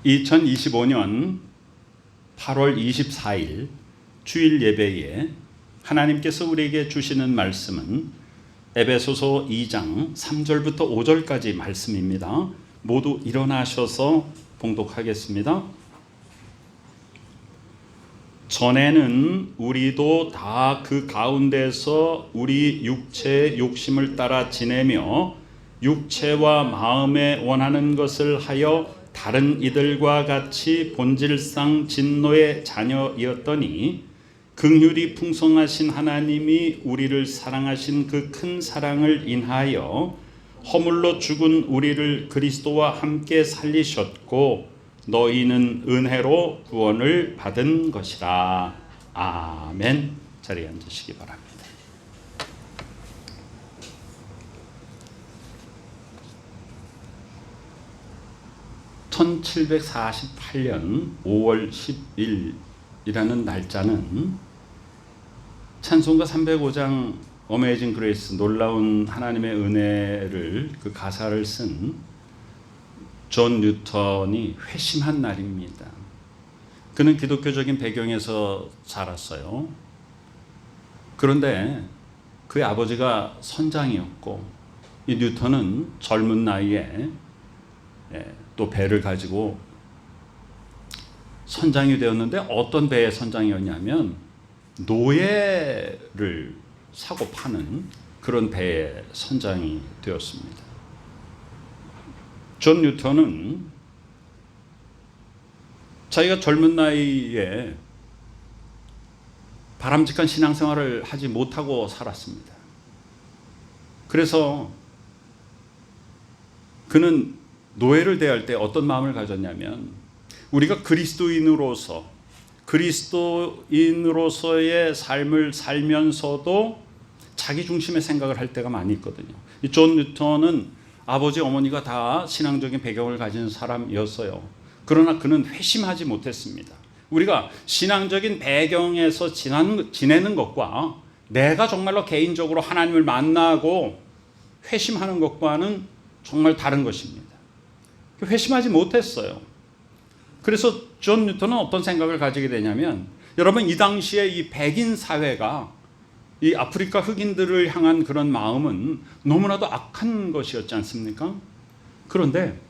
2025년 8월 24일 주일 예배에 하나님께서 우리에게 주시는 말씀은 에베소서 2장 3절부터 5절까지 말씀입니다. 모두 일어나셔서 봉독하겠습니다. 전에는 우리도 다 그 가운데서 우리 육체의 욕심을 따라 지내며 육체와 마음에 원하는 것을 하여 다른 이들과 같이 본질상 진노의 자녀이었더니 긍휼이 풍성하신 하나님이 우리를 사랑하신 그 큰 사랑을 인하여 허물로 죽은 우리를 그리스도와 함께 살리셨고 너희는 은혜로 구원을 받은 것이라. 아멘. 자리에 앉으시기 바랍니다. (1748년 5월 10일이라는) 날짜는 찬송가 305장 어메이징 그레이스, 놀라운 하나님의 은혜를, 그 가사를 쓴 존 뉴턴이 회심한 날입니다. 그는 기독교적인 배경에서 자랐어요. 그런데 그의 아버지가 선장이었고, 이 뉴턴은 젊은 나이에 또 배를 가지고 선장이 되었는데, 어떤 배의 선장이었냐면 노예를 사고 파는 그런 배의 선장이 되었습니다. 존 뉴턴은 자기가 젊은 나이에 바람직한 신앙생활을 하지 못하고 살았습니다. 그래서 그는 노예를 대할 때 어떤 마음을 가졌냐면, 우리가 그리스도인으로서의 삶을 살면서도 자기 중심의 생각을 할 때가 많이 있거든요. 이 존 뉴턴은 아버지 어머니가 다 신앙적인 배경을 가진 사람이었어요. 그러나 그는 회심하지 못했습니다. 우리가 신앙적인 배경에서 지내는 것과 내가 정말로 개인적으로 하나님을 만나고 회심하는 것과는 정말 다른 것입니다. 회심하지 못했어요. 그래서 존 뉴턴은 어떤 생각을 가지게 되냐면, 여러분, 이 당시에 이 백인 사회가 이 아프리카 흑인들을 향한 그런 마음은 너무나도 악한 것이었지 않습니까? 그런데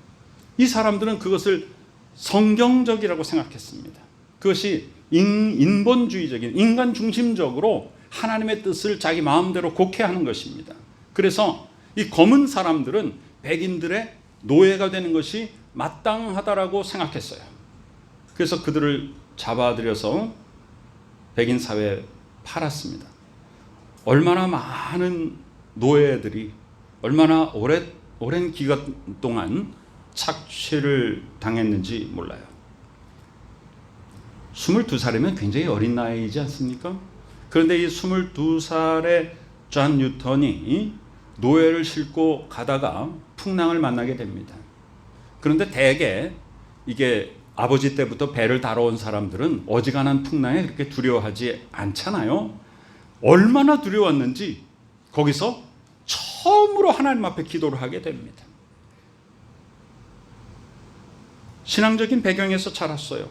이 사람들은 그것을 성경적이라고 생각했습니다. 그것이 인본주의적인, 인간 중심적으로 하나님의 뜻을 자기 마음대로 곡해하는 것입니다. 그래서 이 검은 사람들은 백인들의 노예가 되는 것이 마땅하다라고 생각했어요. 그래서 그들을 잡아들여서 백인 사회에 팔았습니다. 얼마나 많은 노예들이 얼마나 오랜 기간 동안 착취를 당했는지 몰라요. 22살이면 굉장히 어린 나이이지 않습니까? 그런데 이 22살의 존 뉴턴이 노예를 싣고 가다가 풍랑을 만나게 됩니다. 그런데 대개 이게 아버지 때부터 배를 다뤄온 사람들은 어지간한 풍랑에 그렇게 두려워하지 않잖아요. 얼마나 두려웠는지 거기서 처음으로 하나님 앞에 기도를 하게 됩니다. 신앙적인 배경에서 자랐어요.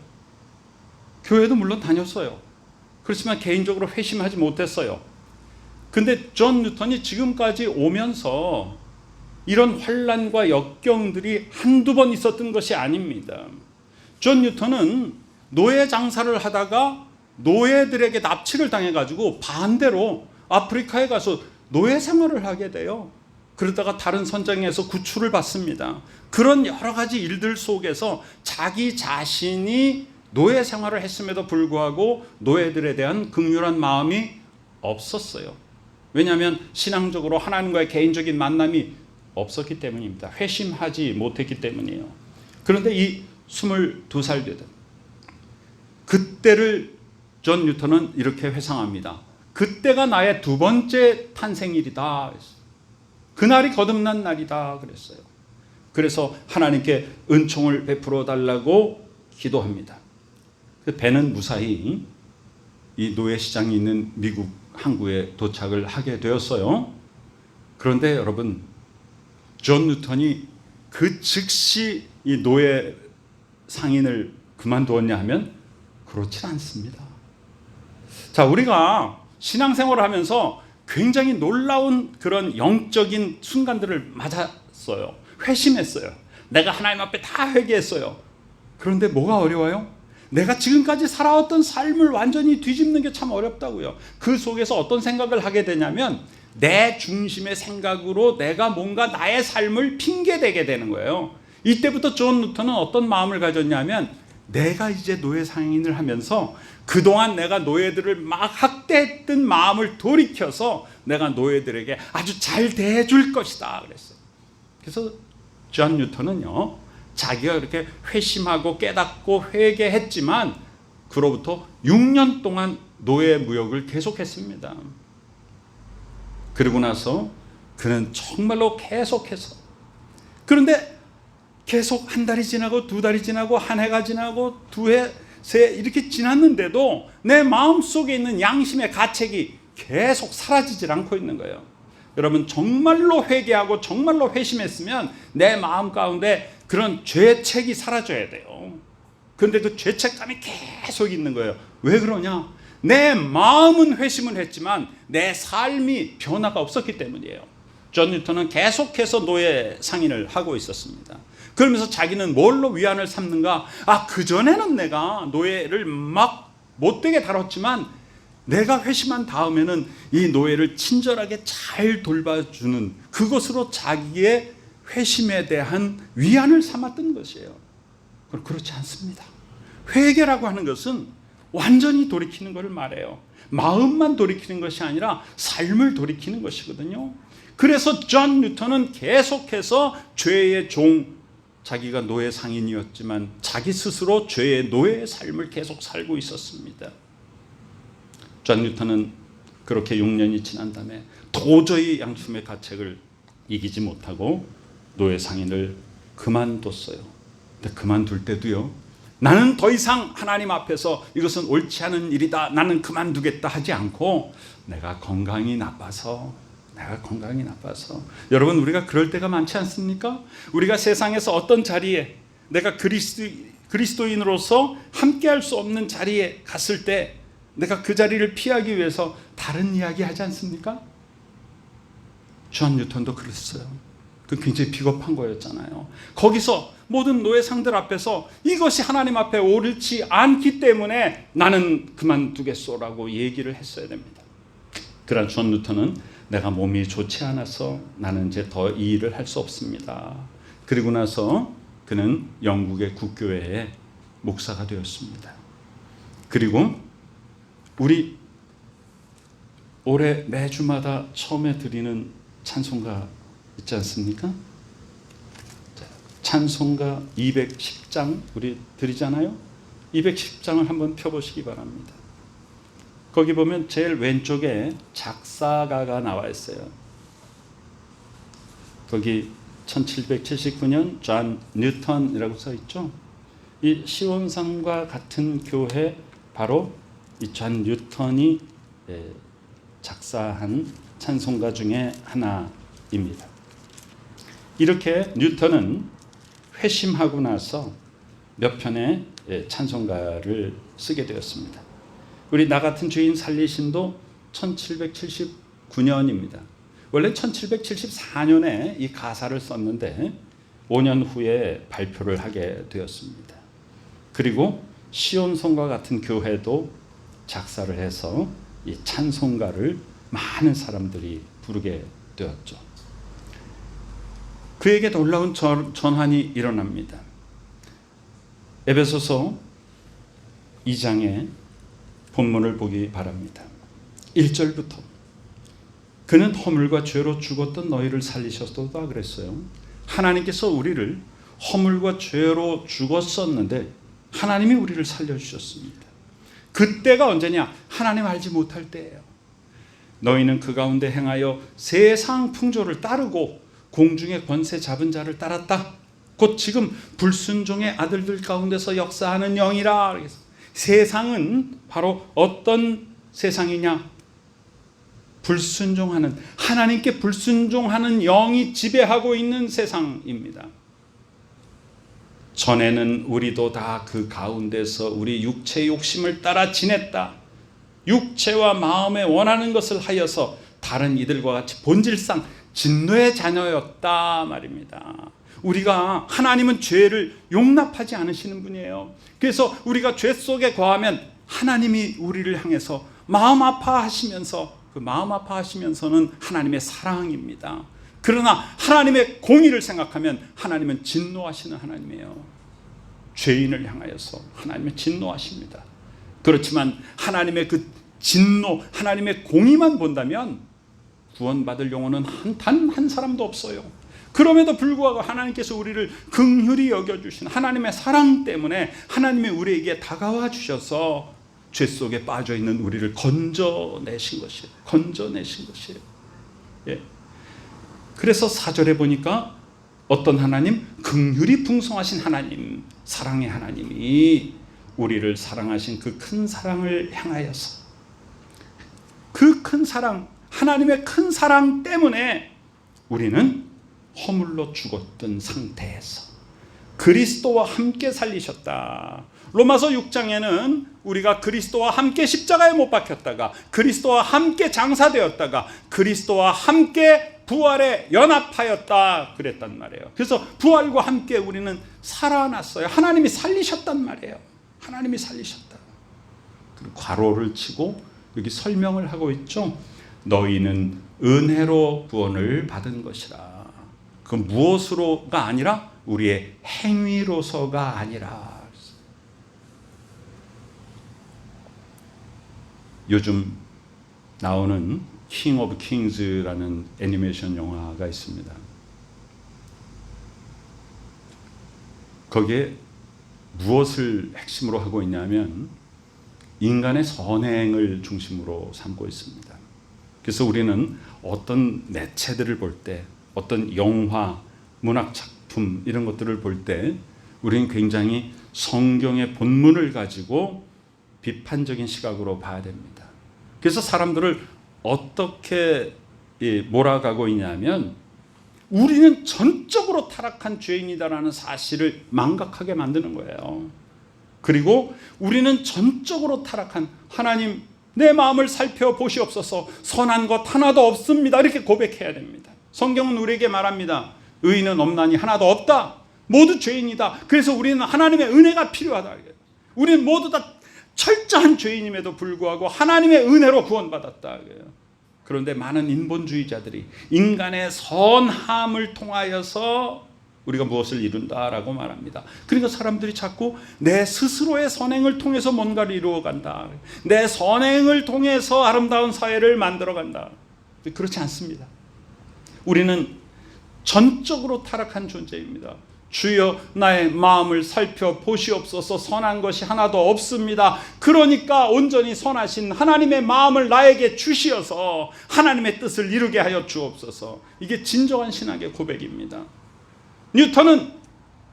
교회도 물론 다녔어요. 그렇지만 개인적으로 회심하지 못했어요. 근데 존 뉴턴이 지금까지 오면서 이런 환난과 역경들이 한두 번 있었던 것이 아닙니다. 존 뉴턴은 노예 장사를 하다가 노예들에게 납치를 당해가지고 반대로 아프리카에 가서 노예 생활을 하게 돼요. 그러다가 다른 선장에서 구출을 받습니다. 그런 여러 가지 일들 속에서 자기 자신이 노예 생활을 했음에도 불구하고 노예들에 대한 긍휼한 마음이 없었어요. 왜냐하면 신앙적으로 하나님과의 개인적인 만남이 없었기 때문입니다. 회심하지 못했기 때문이에요. 그런데 이 22살 되던 그때를 존 뉴턴은 이렇게 회상합니다. 그때가 나의 두 번째 탄생일이다. 그날이 거듭난 날이다. 그랬어요. 그래서 하나님께 은총을 베풀어 달라고 기도합니다. 배는 무사히 이 노예 시장이 있는 미국 항구에 도착을 하게 되었어요. 그런데 여러분, 존 뉴턴이 그 즉시 이 노예 상인을 그만두었냐 하면 그렇지 않습니다. 자, 우리가 신앙생활을 하면서 굉장히 놀라운 그런 영적인 순간들을 맞았어요. 회심했어요. 내가 하나님 앞에 다 회개했어요. 그런데 뭐가 어려워요? 내가 지금까지 살아왔던 삶을 완전히 뒤집는 게 참 어렵다고요. 그 속에서 어떤 생각을 하게 되냐면 내 중심의 생각으로 내가 뭔가 나의 삶을 핑계대게 되는 거예요. 이때부터 존 루터는 어떤 마음을 가졌냐면 내가 이제 노예 상인을 하면서 그동안 내가 노예들을 막 학대했던 마음을 돌이켜서 내가 노예들에게 아주 잘 대해줄 것이다 그랬어요. 그래서 존 뉴턴은요, 자기가 그렇게 회심하고 깨닫고 회개했지만 그로부터 6년 동안 노예 무역을 계속했습니다. 그러고 나서 그는 정말로 계속해서, 그런데 계속 한 달이 지나고 두 달이 지나고 한 해가 지나고 두 해, 세 해 이렇게 지났는데도 내 마음속에 있는 양심의 가책이 계속 사라지질 않고 있는 거예요. 여러분, 정말로 회개하고 정말로 회심했으면 내 마음 가운데 그런 죄책이 사라져야 돼요. 그런데 그 죄책감이 계속 있는 거예요. 왜 그러냐? 내 마음은 회심을 했지만 내 삶이 변화가 없었기 때문이에요. 존 뉴턴은 계속해서 노예 상인을 하고 있었습니다. 그러면서 자기는 뭘로 위안을 삼는가? 그전에는 내가 노예를 막 못되게 다뤘지만 내가 회심한 다음에는 이 노예를 친절하게 잘 돌봐주는 그것으로 자기의 회심에 대한 위안을 삼았던 것이에요. 그렇지 않습니다. 회개라고 하는 것은 완전히 돌이키는 것을 말해요. 마음만 돌이키는 것이 아니라 삶을 돌이키는 것이거든요. 그래서 존 뉴턴은 계속해서 죄의 종, 자기가 노예 상인이었지만 자기 스스로 죄의 노예의 삶을 계속 살고 있었습니다. 존 뉴턴은 그렇게 6년이 지난 다음에 도저히 양심의 가책을 이기지 못하고 노예 상인을 그만뒀어요. 근데 그만둘 때도요, 나는 더 이상 하나님 앞에서 이것은 옳지 않은 일이다, 나는 그만두겠다 하지 않고 내가 건강이 나빠서. 여러분, 우리가 그럴 때가 많지 않습니까? 우리가 세상에서 어떤 자리에 내가 그리스도인으로서 함께할 수 없는 자리에 갔을 때 내가 그 자리를 피하기 위해서 다른 이야기 하지 않습니까? 존 뉴턴도 그랬어요. 그 굉장히 비겁한 거였잖아요. 거기서 모든 노예상들 앞에서 이것이 하나님 앞에 옳지 않기 때문에 나는 그만두겠소라고 얘기를 했어야 됩니다. 그러나 존 뉴턴은 내가 몸이 좋지 않아서 나는 이제 더 이 일을 할 수 없습니다. 그리고 나서 그는 영국의 국교회의 목사가 되었습니다. 그리고 우리 올해 매주마다 처음에 드리는 찬송가 있지 않습니까? 찬송가 210장 우리 드리잖아요. 210장을 한번 펴보시기 바랍니다. 거기 보면 제일 왼쪽에 작사가가 나와 있어요. 거기 1779년 존 뉴턴이라고 써 있죠. 이 시온산과 같은 교회, 바로 이 존 뉴턴이 작사한 찬송가 중에 하나입니다. 이렇게 뉴턴은 회심하고 나서 몇 편의 찬송가를 쓰게 되었습니다. 우리 나 같은 죄인 살리신도 1779년입니다. 원래 1774년에 이 가사를 썼는데 5년 후에 발표를 하게 되었습니다. 그리고 시온성과 같은 교회도 작사를 해서 이 찬송가를 많은 사람들이 부르게 되었죠. 그에게 놀라운 전환이 일어납니다. 에베소서 2장에 본문을 보기 바랍니다. 1절부터 그는 허물과 죄로 죽었던 너희를 살리셨도다 그랬어요. 하나님께서 우리를 허물과 죄로 죽었었는데 하나님이 우리를 살려주셨습니다. 그때가 언제냐? 하나님 알지 못할 때예요. 너희는 그 가운데 행하여 세상 풍조를 따르고 공중의 권세 잡은 자를 따랐다. 곧 지금 불순종의 아들들 가운데서 역사하는 영이라. 세상은 바로 어떤 세상이냐? 불순종하는, 하나님께 불순종하는 영이 지배하고 있는 세상입니다. 전에는 우리도 다 그 가운데서 우리 육체의 욕심을 따라 지냈다. 육체와 마음에 원하는 것을 하여서 다른 이들과 같이 본질상 진노의 자녀였다 말입니다. 우리가 하나님은 죄를 용납하지 않으시는 분이에요. 그래서 우리가 죄 속에 거하면 하나님이 우리를 향해서 마음 아파하시면서 그 마음 아파하시면서는 하나님의 사랑입니다. 그러나 하나님의 공의를 생각하면 하나님은 진노하시는 하나님이에요. 죄인을 향하여서 하나님은 진노하십니다. 그렇지만 하나님의 그 진노, 하나님의 공의만 본다면 구원받을 영혼은 단 한 사람도 없어요. 그럼에도 불구하고 하나님께서 우리를 긍휼히 여겨주신 하나님의 사랑 때문에 하나님이 우리에게 다가와 주셔서 죄 속에 빠져있는 우리를 건져내신 것이에요. 건져내신 것이에요. 예. 그래서 4절에 보니까 어떤 하나님? 긍휼이 풍성하신 하나님, 사랑의 하나님이 우리를 사랑하신 그 큰 사랑을 향하여서 그 큰 사랑, 하나님의 큰 사랑 때문에 우리는 허물로 죽었던 상태에서 그리스도와 함께 살리셨다. 로마서 6장에는 우리가 그리스도와 함께 십자가에 못 박혔다가 그리스도와 함께 장사되었다가 그리스도와 함께 부활에 연합하였다 그랬단 말이에요. 그래서 부활과 함께 우리는 살아났어요. 하나님이 살리셨단 말이에요. 하나님이 살리셨다. 그리고 괄호를 치고 여기 설명을 하고 있죠. 너희는 은혜로 구원을 받은 것이라. 그 무엇으로가 아니라 우리의 행위로서가 아니라. 요즘 나오는 킹 오브 킹즈라는 애니메이션 영화가 있습니다. 거기에 무엇을 핵심으로 하고 있냐면 인간의 선행을 중심으로 삼고 있습니다. 그래서 우리는 어떤 매체들을 볼 때, 어떤 영화, 문학 작품 이런 것들을 볼 때 우리는 굉장히 성경의 본문을 가지고 비판적인 시각으로 봐야 됩니다. 그래서 사람들을 어떻게 몰아가고 있냐면 우리는 전적으로 타락한 죄인이다라는 사실을 망각하게 만드는 거예요. 그리고 우리는 전적으로 타락한 하나님 내 마음을 살펴보시옵소서 선한 것 하나도 없습니다. 이렇게 고백해야 됩니다. 성경은 우리에게 말합니다. 의인은 없나니 하나도 없다. 모두 죄인이다. 그래서 우리는 하나님의 은혜가 필요하다. 우리는 모두 다 철저한 죄인임에도 불구하고 하나님의 은혜로 구원받았다. 그런데 많은 인본주의자들이 인간의 선함을 통하여서 우리가 무엇을 이룬다라고 말합니다. 그러니까 사람들이 자꾸 내 스스로의 선행을 통해서 뭔가를 이루어간다. 내 선행을 통해서 아름다운 사회를 만들어간다. 그렇지 않습니다. 우리는 전적으로 타락한 존재입니다. 주여 나의 마음을 살펴보시옵소서 선한 것이 하나도 없습니다. 그러니까 온전히 선하신 하나님의 마음을 나에게 주시어서 하나님의 뜻을 이루게 하여 주옵소서. 이게 진정한 신앙의 고백입니다. 뉴턴은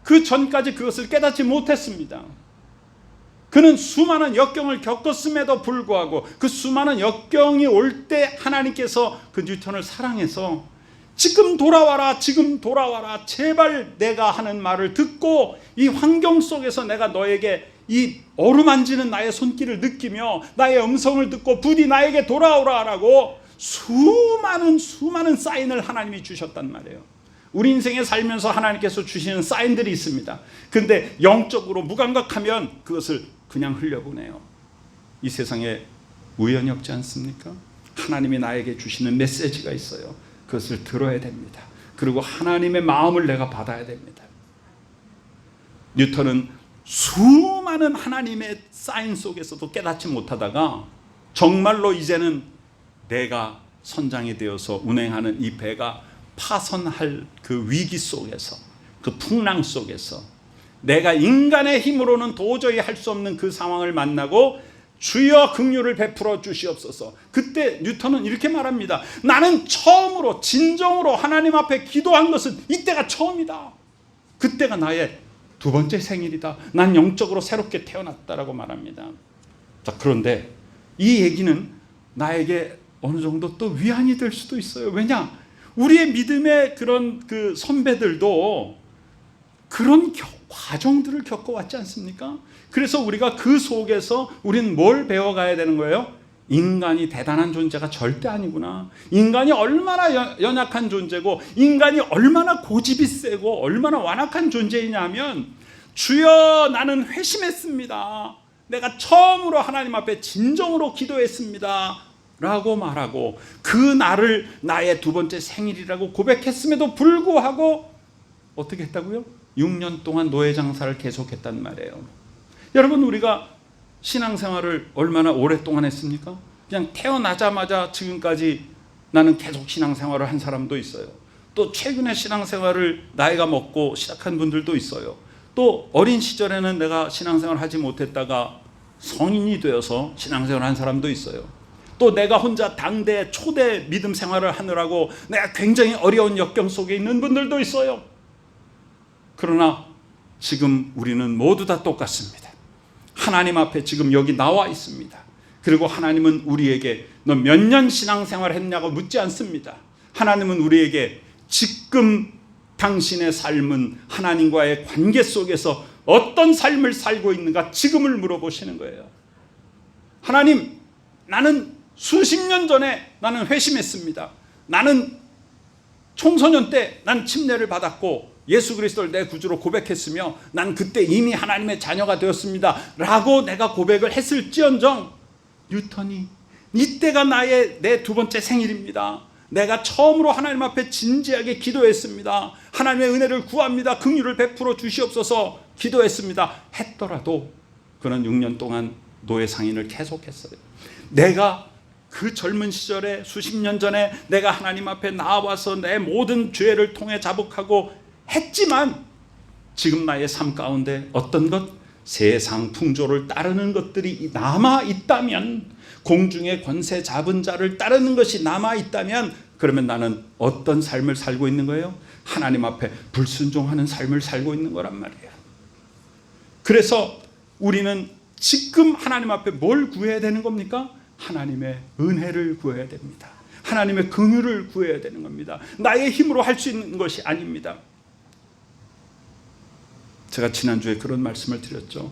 그 전까지 그것을 깨닫지 못했습니다. 그는 수많은 역경을 겪었음에도 불구하고 그 수많은 역경이 올 때 하나님께서 그 뉴턴을 사랑해서 지금 돌아와라, 지금 돌아와라. 제발 내가 하는 말을 듣고 이 환경 속에서 내가 너에게 이 어루만지는 나의 손길을 느끼며 나의 음성을 듣고 부디 나에게 돌아오라라고 수많은 사인을 하나님이 주셨단 말이에요. 우리 인생에 살면서 하나님께서 주시는 사인들이 있습니다. 근데 영적으로 무감각하면 그것을 그냥 흘려보내요. 이 세상에 우연이 없지 않습니까? 하나님이 나에게 주시는 메시지가 있어요. 그것을 들어야 됩니다. 그리고 하나님의 마음을 내가 받아야 됩니다. 뉴턴은 수많은 하나님의 사인 속에서도 깨닫지 못하다가 정말로 이제는 내가 선장이 되어서 운행하는 이 배가 파선할 그 위기 속에서, 그 풍랑 속에서 내가 인간의 힘으로는 도저히 할 수 없는 그 상황을 만나고 주여 긍휼을 베풀어 주시옵소서. 그때 뉴턴은 이렇게 말합니다. 나는 처음으로 진정으로 하나님 앞에 기도한 것은 이때가 처음이다. 그때가 나의 두 번째 생일이다. 난 영적으로 새롭게 태어났다라고 말합니다. 자, 그런데 이 얘기는 나에게 어느 정도 또 위안이 될 수도 있어요. 왜냐? 우리의 믿음의 그런 그 선배들도 그런 과정들을 겪어왔지 않습니까? 그래서 우리가 그 속에서 우리는 뭘 배워가야 되는 거예요? 인간이 대단한 존재가 절대 아니구나. 인간이 얼마나 연약한 존재고 인간이 얼마나 고집이 세고 얼마나 완악한 존재이냐면, 주여 나는 회심했습니다. 내가 처음으로 하나님 앞에 진정으로 기도했습니다 라고 말하고, 그 날을 나의 두 번째 생일이라고 고백했음에도 불구하고 어떻게 했다고요? 6년 동안 노예 장사를 계속했단 말이에요. 여러분, 우리가 신앙생활을 얼마나 오랫동안 했습니까? 그냥 태어나자마자 지금까지 나는 계속 신앙생활을 한 사람도 있어요. 또 최근에 신앙생활을 나이가 먹고 시작한 분들도 있어요. 또 어린 시절에는 내가 신앙생활을 하지 못했다가 성인이 되어서 신앙생활을 한 사람도 있어요. 또 내가 혼자 당대 초대 믿음 생활을 하느라고 내가 굉장히 어려운 역경 속에 있는 분들도 있어요. 그러나 지금 우리는 모두 다 똑같습니다. 하나님 앞에 지금 여기 나와 있습니다. 그리고 하나님은 우리에게 너 몇 년 신앙생활 했냐고 묻지 않습니다. 하나님은 우리에게 지금 당신의 삶은 하나님과의 관계 속에서 어떤 삶을 살고 있는가 지금을 물어보시는 거예요. 하나님, 나는 수십 년 전에 나는 회심했습니다. 나는 청소년 때 난 침례를 받았고 예수 그리스도를 내 구주로 고백했으며 난 그때 이미 하나님의 자녀가 되었습니다 라고 내가 고백을 했을지언정, 뉴턴이 이때가 내 두 번째 생일입니다. 내가 처음으로 하나님 앞에 진지하게 기도했습니다. 하나님의 은혜를 구합니다. 긍휼을 베풀어 주시옵소서 기도했습니다 했더라도 그는 6년 동안 노예 상인을 계속했어요. 내가 그 젊은 시절에 수십 년 전에 내가 하나님 앞에 나와서 내 모든 죄를 통해 자복하고 했지만 지금 나의 삶 가운데 어떤 것? 세상 풍조를 따르는 것들이 남아있다면, 공중의 권세 잡은 자를 따르는 것이 남아있다면, 그러면 나는 어떤 삶을 살고 있는 거예요? 하나님 앞에 불순종하는 삶을 살고 있는 거란 말이에요. 그래서 우리는 지금 하나님 앞에 뭘 구해야 되는 겁니까? 하나님의 은혜를 구해야 됩니다. 하나님의 긍휼을 구해야 되는 겁니다. 나의 힘으로 할 수 있는 것이 아닙니다. 제가 지난주에 그런 말씀을 드렸죠.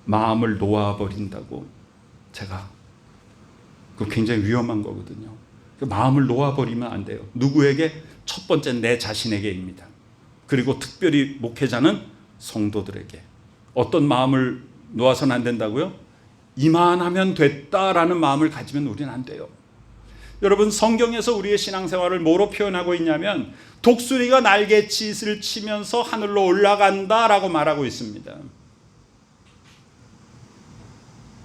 마음을 놓아버린다고. 제가 그거 굉장히 위험한 거거든요. 마음을 놓아버리면 안 돼요. 누구에게? 첫 번째 내 자신에게입니다. 그리고 특별히 목회자는 성도들에게. 어떤 마음을 놓아서는 안 된다고요? 이만하면 됐다라는 마음을 가지면 우리는 안 돼요. 여러분, 성경에서 우리의 신앙생활을 뭐로 표현하고 있냐면 독수리가 날갯짓을 치면서 하늘로 올라간다라고 말하고 있습니다.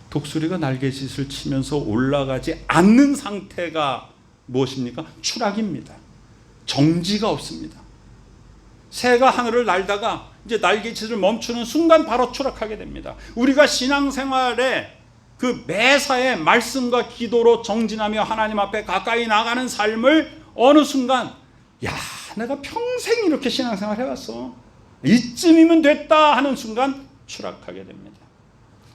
독수리가 날갯짓을 치면서 올라가지 않는 상태가 무엇입니까? 추락입니다. 정지가 없습니다. 새가 하늘을 날다가 이제 날갯짓을 멈추는 순간 바로 추락하게 됩니다. 우리가 신앙생활에 그 매사에 말씀과 기도로 정진하며 하나님 앞에 가까이 나가는 삶을 어느 순간, 야, 내가 평생 이렇게 신앙생활 해왔어, 이쯤이면 됐다 하는 순간 추락하게 됩니다.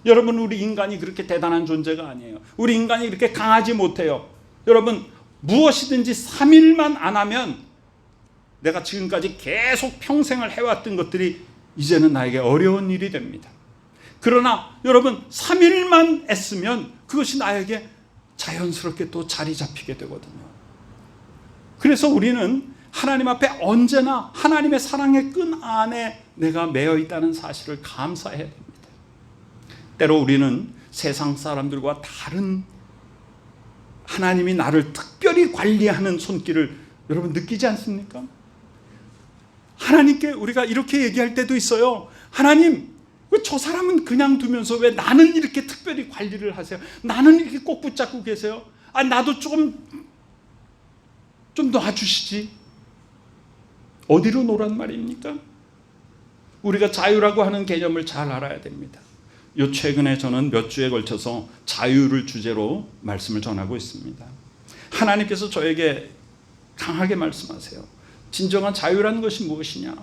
여러분, 우리 인간이 그렇게 대단한 존재가 아니에요. 우리 인간이 그렇게 강하지 못해요. 여러분, 무엇이든지 3일만 안 하면 내가 지금까지 계속 평생을 해왔던 것들이 이제는 나에게 어려운 일이 됩니다. 그러나 여러분, 3일만 애쓰면 그것이 나에게 자연스럽게 또 자리 잡히게 되거든요. 그래서 우리는 하나님 앞에 언제나 하나님의 사랑의 끈 안에 내가 매여 있다는 사실을 감사해야 됩니다. 때로 우리는 세상 사람들과 다른 하나님이 나를 특별히 관리하는 손길을 여러분 느끼지 않습니까? 하나님께 우리가 이렇게 얘기할 때도 있어요. 하나님, 왜 저 사람은 그냥 두면서 왜 나는 이렇게 특별히 관리를 하세요? 나는 이렇게 꼭 붙잡고 계세요? 나도 좀 놔주시지. 어디로 놓란 말입니까? 우리가 자유라고 하는 개념을 잘 알아야 됩니다. 요 최근에 저는 몇 주에 걸쳐서 자유를 주제로 말씀을 전하고 있습니다. 하나님께서 저에게 강하게 말씀하세요. 진정한 자유라는 것이 무엇이냐?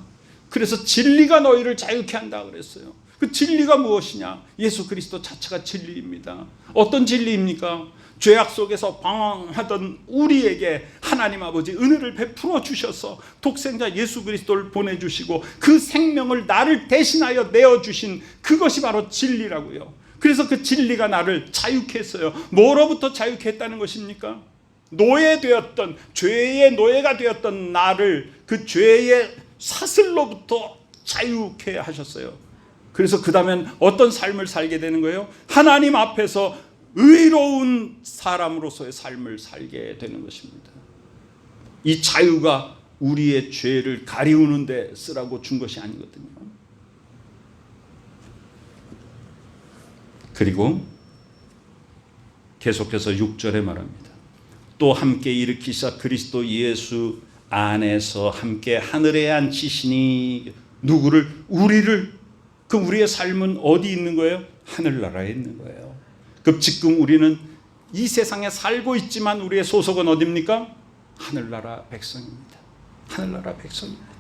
그래서 진리가 너희를 자유케 한다 그랬어요. 그 진리가 무엇이냐? 예수 그리스도 자체가 진리입니다. 어떤 진리입니까? 죄악 속에서 방황하던 우리에게 하나님 아버지 은혜를 베풀어 주셔서 독생자 예수 그리스도를 보내주시고 그 생명을 나를 대신하여 내어주신 그것이 바로 진리라고요. 그래서 그 진리가 나를 자유케 했어요. 뭐로부터 자유케 했다는 것입니까? 노예되었던, 죄의 노예가 되었던 나를 그 죄의 사슬로부터 자유케 하셨어요. 그래서 그 다음엔 어떤 삶을 살게 되는 거예요? 하나님 앞에서 의로운 사람으로서의 삶을 살게 되는 것입니다. 이 자유가 우리의 죄를 가리우는 데 쓰라고 준 것이 아니거든요. 그리고 계속해서 6절에 말합니다. 또 함께 일으키사 그리스도 예수 안에서 함께 하늘에 앉히시니 누구를? 우리를. 그 우리의 삶은 어디 있는 거예요? 하늘나라에 있는 거예요. 지금 우리는 이 세상에 살고 있지만 우리의 소속은 어디입니까? 하늘나라 백성입니다. 하늘나라 백성입니다.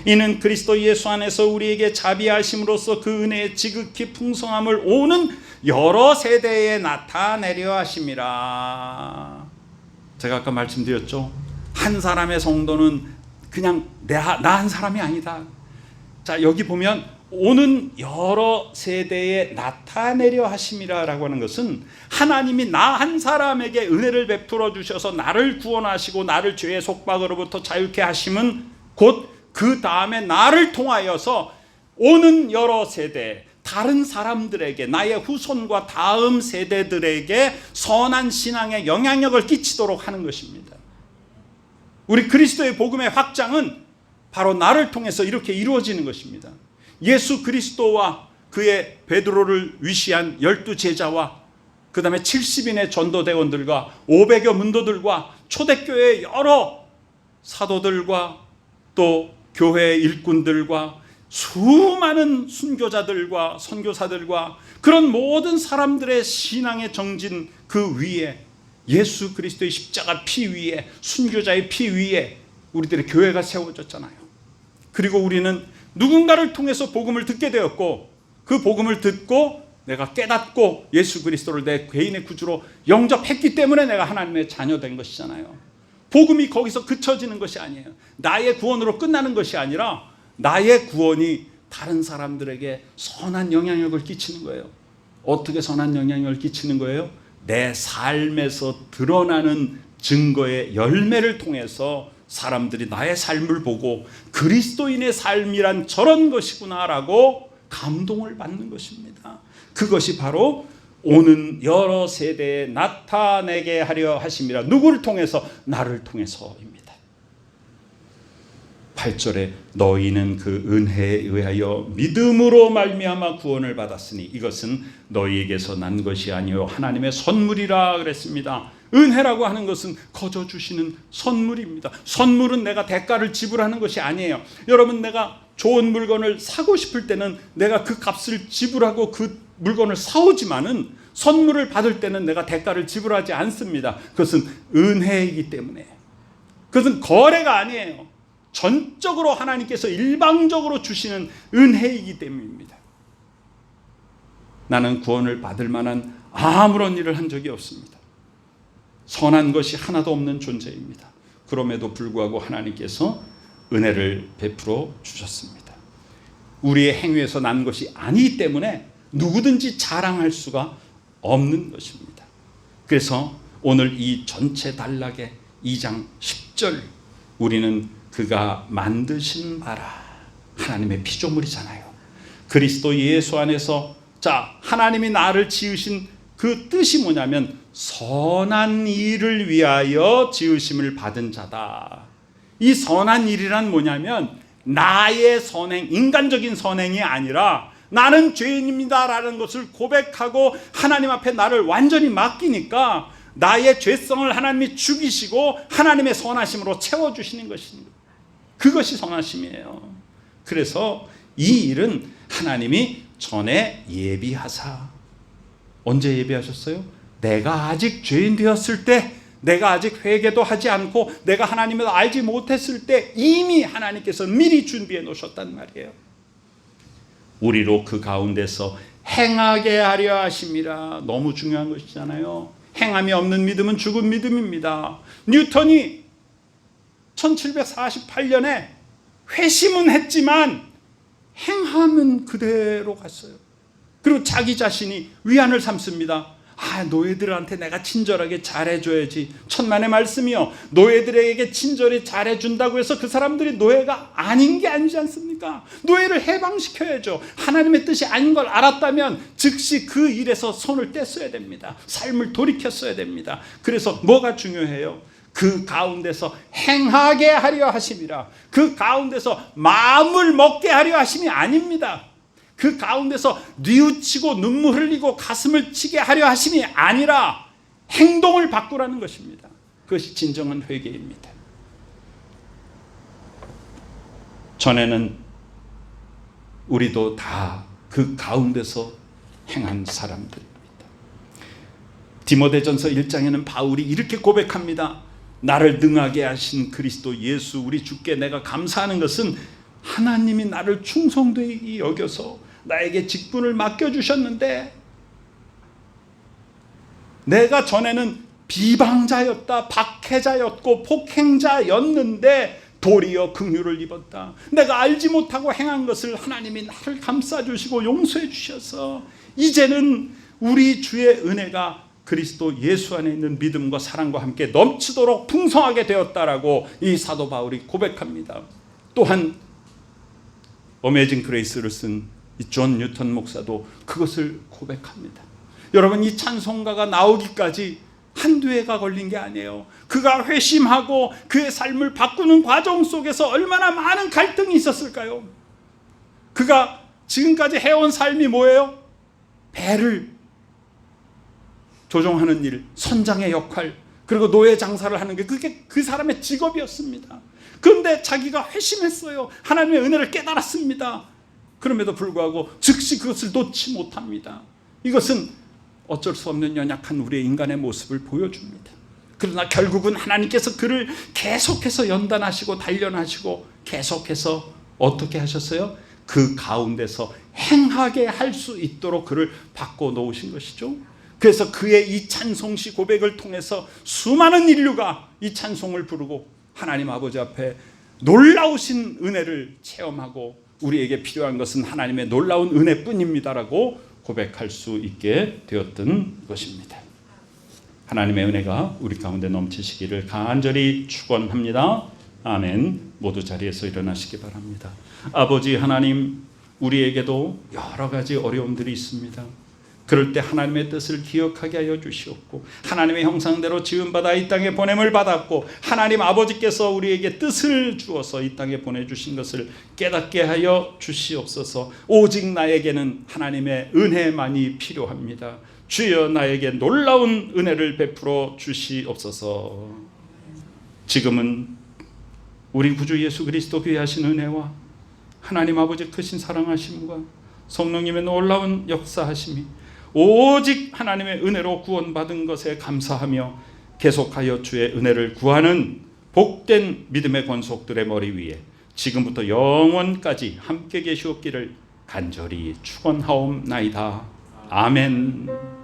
이는 그리스도 예수 안에서 우리에게 자비하심으로써 그 은혜의 지극히 풍성함을 오는 여러 세대에 나타내려 하심이라. 제가 아까 말씀드렸죠. 한 사람의 성도는 그냥 나 한 사람이 아니다. 자, 여기 보면 오는 여러 세대에 나타내려 하심이라라고 하는 것은 하나님이 나 한 사람에게 은혜를 베풀어 주셔서 나를 구원하시고 나를 죄의 속박으로부터 자유케 하심은 곧 그 다음에 나를 통하여서 오는 여러 세대, 다른 사람들에게, 나의 후손과 다음 세대들에게 선한 신앙의 영향력을 끼치도록 하는 것입니다. 우리 그리스도의 복음의 확장은 바로 나를 통해서 이렇게 이루어지는 것입니다. 예수 그리스도와 그의 베드로를 위시한 12제자와 그 다음에 70인의 전도대원들과 500여 문도들과 초대교회의 여러 사도들과 또 교회의 일꾼들과 수많은 순교자들과 선교사들과 그런 모든 사람들의 신앙의 정진 그 위에 예수 그리스도의 십자가 피 위에 순교자의 피 위에 우리들의 교회가 세워졌잖아요. 그리고 우리는 누군가를 통해서 복음을 듣게 되었고 그 복음을 듣고 내가 깨닫고 예수 그리스도를 내 개인의 구주로 영접했기 때문에 내가 하나님의 자녀된 것이잖아요. 복음이 거기서 그쳐지는 것이 아니에요. 나의 구원으로 끝나는 것이 아니라 나의 구원이 다른 사람들에게 선한 영향력을 끼치는 거예요. 어떻게 선한 영향력을 끼치는 거예요? 내 삶에서 드러나는 증거의 열매를 통해서 사람들이 나의 삶을 보고 그리스도인의 삶이란 저런 것이구나라고 감동을 받는 것입니다. 그것이 바로 오는 여러 세대에 나타내게 하려 하심이라. 누구를 통해서? 나를 통해서입니다. 8절에 너희는 그 은혜에 의하여 믿음으로 말미암아 구원을 받았으니 이것은 너희에게서 난 것이 아니요 하나님의 선물이라 그랬습니다. 은혜라고 하는 것은 거저 주시는 선물입니다. 선물은 내가 대가를 지불하는 것이 아니에요. 여러분, 내가 좋은 물건을 사고 싶을 때는 내가 그 값을 지불하고 그 물건을 사오지만은 선물을 받을 때는 내가 대가를 지불하지 않습니다. 그것은 은혜이기 때문에. 그것은 거래가 아니에요. 전적으로 하나님께서 일방적으로 주시는 은혜이기 때문입니다. 나는 구원을 받을 만한 아무런 일을 한 적이 없습니다. 선한 것이 하나도 없는 존재입니다. 그럼에도 불구하고 하나님께서 은혜를 베풀어 주셨습니다. 우리의 행위에서 난 것이 아니기 때문에 누구든지 자랑할 수가 없는 것입니다. 그래서 오늘 이 전체 단락의 2장 10절 우리는 그가 만드신 바라, 하나님의 피조물이잖아요. 그리스도 예수 안에서 하나님이 나를 지으신 그 뜻이 뭐냐면 선한 일을 위하여 지으심을 받은 자다. 이 선한 일이란 뭐냐면 나의 선행, 인간적인 선행이 아니라 나는 죄인입니다라는 것을 고백하고 하나님 앞에 나를 완전히 맡기니까 나의 죄성을 하나님이 죽이시고 하나님의 선하심으로 채워주시는 것입니다. 그것이 선하심이에요. 그래서 이 일은 하나님이 전에 예비하사. 언제 예비하셨어요? 내가 아직 죄인 되었을 때, 내가 아직 회개도 하지 않고 내가 하나님을 알지 못했을 때 이미 하나님께서 미리 준비해 놓으셨단 말이에요. 우리로 그 가운데서 행하게 하려 하심이라. 너무 중요한 것이잖아요. 행함이 없는 믿음은 죽은 믿음입니다. 뉴턴이 1748년에 회심은 했지만 행함은 그대로 갔어요. 그리고 자기 자신이 위안을 삼습니다. 노예들한테 내가 친절하게 잘해줘야지. 천만의 말씀이요, 노예들에게 친절히 잘해준다고 해서 그 사람들이 노예가 아닌 게 아니지 않습니까? 노예를 해방시켜야죠. 하나님의 뜻이 아닌 걸 알았다면 즉시 그 일에서 손을 뗐어야 됩니다. 삶을 돌이켰어야 됩니다. 그래서 뭐가 중요해요? 그 가운데서 행하게 하려 하심이라. 그 가운데서 마음을 먹게 하려 하심이 아닙니다. 그 가운데서 뉘우치고 눈물 흘리고 가슴을 치게 하려 하심이 아니라 행동을 바꾸라는 것입니다. 그것이 진정한 회개입니다. 전에는 우리도 다 그 가운데서 행한 사람들입니다. 디모데전서 1장에는 바울이 이렇게 고백합니다. 나를 능하게 하신 그리스도 예수 우리 주께 내가 감사하는 것은 하나님이 나를 충성되게 여겨서 나에게 직분을 맡겨주셨는데 내가 전에는 비방자였다, 박해자였고 폭행자였는데 도리어 긍휼을 입었다. 내가 알지 못하고 행한 것을 하나님이 나를 감싸주시고 용서해 주셔서 이제는 우리 주의 은혜가 그리스도 예수 안에 있는 믿음과 사랑과 함께 넘치도록 풍성하게 되었다라고 이 사도 바울이 고백합니다. 또한 어메이징 그레이스를 쓴 이 존 뉴턴 목사도 그것을 고백합니다. 여러분, 이 찬송가가 나오기까지 한두 해가 걸린 게 아니에요. 그가 회심하고 그의 삶을 바꾸는 과정 속에서 얼마나 많은 갈등이 있었을까요? 그가 지금까지 해온 삶이 뭐예요? 배를 조종하는 일, 선장의 역할, 그리고 노예 장사를 하는 게 그게 그 사람의 직업이었습니다. 그런데 자기가 회심했어요. 하나님의 은혜를 깨달았습니다. 그럼에도 불구하고 즉시 그것을 놓지 못합니다. 이것은 어쩔 수 없는 연약한 우리의 인간의 모습을 보여줍니다. 그러나 결국은 하나님께서 그를 계속해서 연단하시고 단련하시고 계속해서 어떻게 하셨어요? 그 가운데서 행하게 할 수 있도록 그를 바꿔놓으신 것이죠. 그래서 그의 이 찬송시 고백을 통해서 수많은 인류가 이 찬송을 부르고 하나님 아버지 앞에 놀라우신 은혜를 체험하고 우리에게 필요한 것은 하나님의 놀라운 은혜뿐입니다라고 고백할 수 있게 되었던 것입니다. 하나님의 은혜가 우리 가운데 넘치시기를 간절히 축원합니다. 아멘. 모두 자리에서 일어나시기 바랍니다. 아버지 하나님, 우리에게도 여러 가지 어려움들이 있습니다. 그럴 때 하나님의 뜻을 기억하게 하여 주시옵고 하나님의 형상대로 지음받아 이 땅에 보냄을 받았고 하나님 아버지께서 우리에게 뜻을 주어서 이 땅에 보내주신 것을 깨닫게 하여 주시옵소서. 오직 나에게는 하나님의 은혜만이 필요합니다. 주여 나에게 놀라운 은혜를 베풀어 주시옵소서. 지금은 우리 구주 예수 그리스도 귀하신 은혜와 하나님 아버지 크신 사랑하심과 성령님의 놀라운 역사하심이 오직 하나님의 은혜로 구원받은 것에 감사하며 계속하여 주의 은혜를 구하는 복된 믿음의 권속들의 머리 위에 지금부터 영원까지 함께 계시옵기를 간절히 축원하옵나이다. 아멘.